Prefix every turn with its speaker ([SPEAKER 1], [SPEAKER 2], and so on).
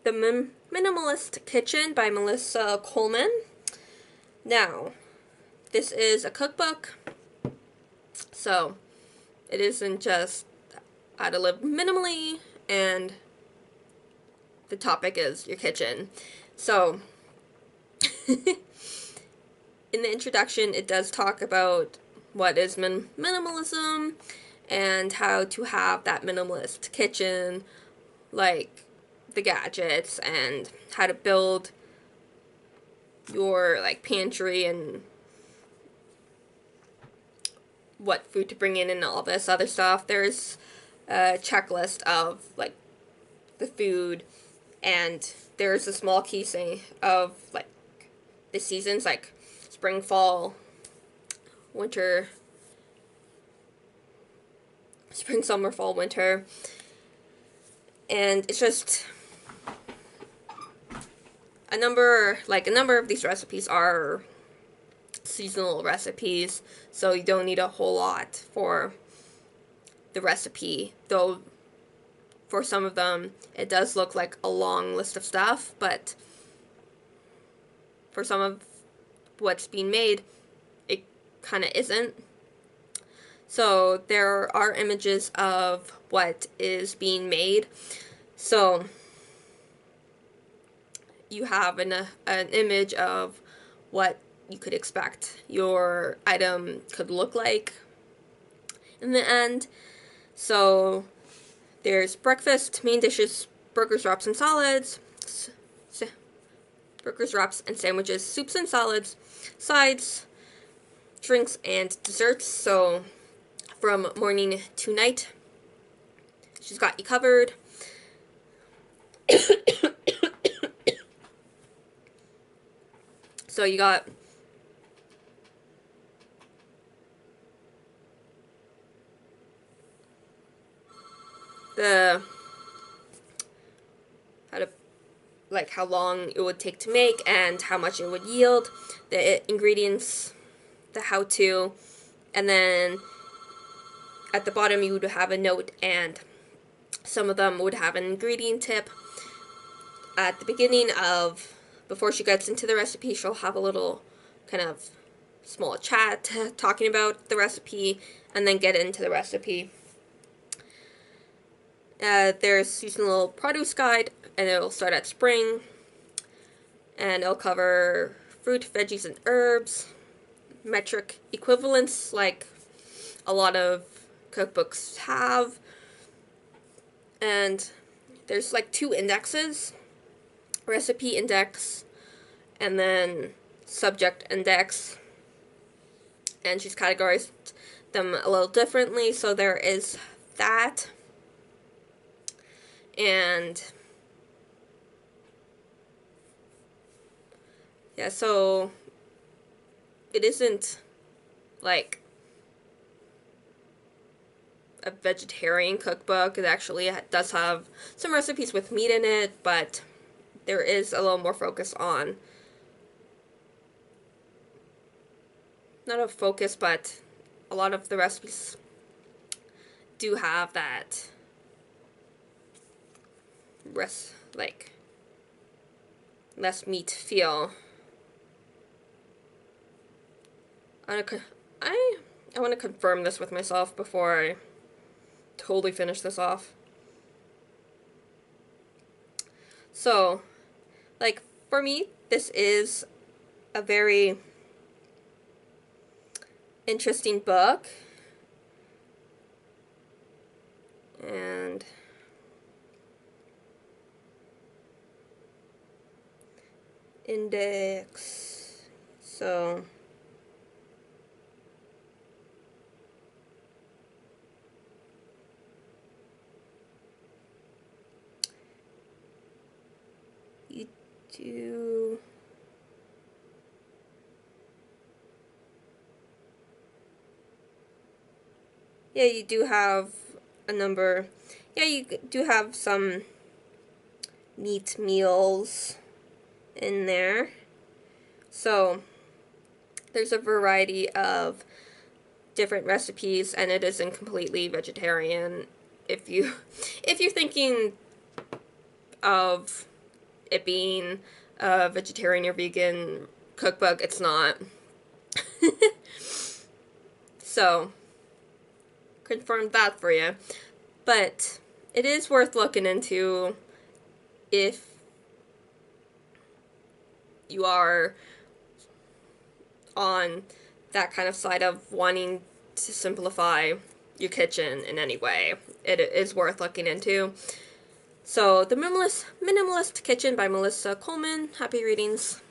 [SPEAKER 1] The Minimalist Kitchen by Melissa Coleman. Now, this is a cookbook, so it isn't just how to live minimally, and the topic is your kitchen. So, in the introduction, it does talk about what is minimalism and how to have that minimalist kitchen, like the gadgets and how to build your like pantry and what food to bring in and all this other stuff. There's a checklist of like the food, and there's a small key saying of like the seasons, like spring, fall, winter, spring, summer, fall, winter. And it's just a number of these recipes are seasonal recipes, so you don't need a whole lot for the recipe, though for some of them it does look like a long list of stuff, but for some of what's being made it kind of isn't. So there are images of what is being made, so you have an image of what you could expect your item could look like in the end. So there's breakfast, main dishes, burgers, wraps, and salads, burgers, wraps, and sandwiches, soups and salads, sides, drinks, and desserts. So from morning to night, she's got you covered. So you got the how long it would take to make and how much it would yield, the ingredients, the how-to, and then at the bottom you would have a note, and some of them would have an ingredient tip. At the beginning before she gets into the recipe, she'll have a little kind of small chat talking about the recipe and then get into the recipe. There's seasonal produce guide, and it'll start at spring, and it'll cover fruit, veggies, and herbs, metric equivalents like a lot of cookbooks have, and there's like 2 indexes, recipe index and then subject index, and she's categorized them a little differently, so there is that. And yeah, so it isn't like a vegetarian cookbook. It actually does have some recipes with meat in it, but there is a little more focus on, not a focus, but a lot of the recipes do have that like less meat feel. I want to confirm this with myself before I totally finish this off. So, like, for me, this is a very interesting book, and index, so you do you do have a number, you do have some meat meals in there. So there's a variety of different recipes, and it isn't completely vegetarian. If you're thinking of it being a vegetarian or vegan cookbook, it's not. So, confirmed that for you. But it is worth looking into if you are on that kind of side of wanting to simplify your kitchen in any way. It is worth looking into. So, The Minimalist Kitchen by Melissa Coleman. Happy readings.